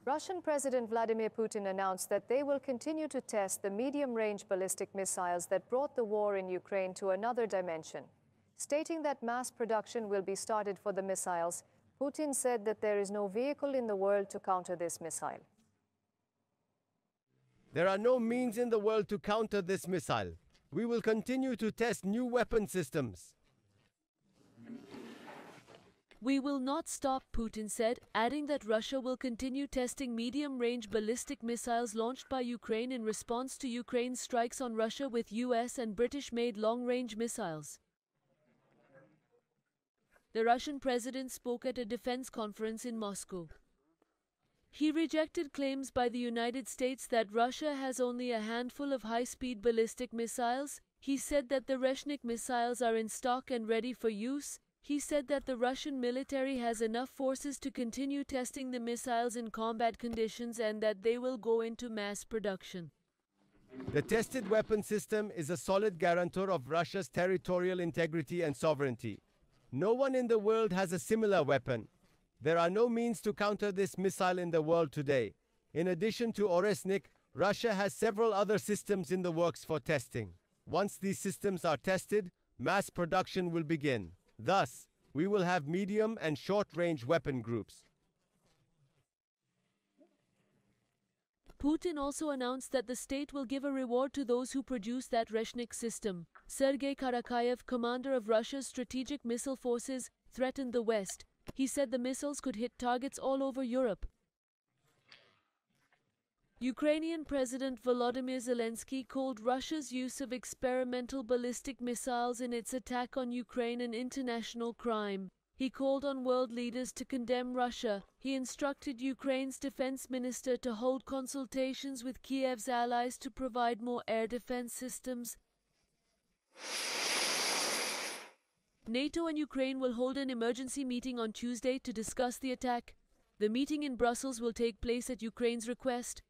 Russian President Vladimir Putin announced that they will continue to test the medium-range ballistic missiles that brought the war in Ukraine to another dimension. Stating that mass production will be started for the missiles, Putin said that there is no vehicle in the world to counter this missile. There are no means in the world to counter this missile. We will continue to test new weapon systems. We will not stop, Putin said, adding that Russia will continue testing medium-range ballistic missiles launched by Ukraine in response to Ukraine's strikes on Russia with US and British-made long-range missiles. The Russian president spoke at a defense conference in Moscow. He rejected claims by the United States that Russia has only a handful of high-speed ballistic missiles. He said that the Reshnik missiles are in stock and ready for use. He said that the Russian military has enough forces to continue testing the missiles in combat conditions and that they will go into mass production. The tested weapon system is a solid guarantor of Russia's territorial integrity and sovereignty. No one in the world has a similar weapon. There are no means to counter this missile in the world today. In addition to Oresnik, Russia has several other systems in the works for testing. Once these systems are tested, mass production will begin. Thus, we will have medium and short-range weapon groups. Putin also announced that the state will give a reward to those who produce that Reshnik system. Sergei Karakayev, commander of Russia's strategic missile forces, threatened the West. He said the missiles could hit targets all over Europe. Ukrainian President Volodymyr Zelensky called Russia's use of experimental ballistic missiles in its attack on Ukraine an international crime. He called on world leaders to condemn Russia. He instructed Ukraine's defense minister to hold consultations with Kiev's allies to provide more air defense systems. NATO and Ukraine will hold an emergency meeting on Tuesday to discuss the attack. The meeting in Brussels will take place at Ukraine's request.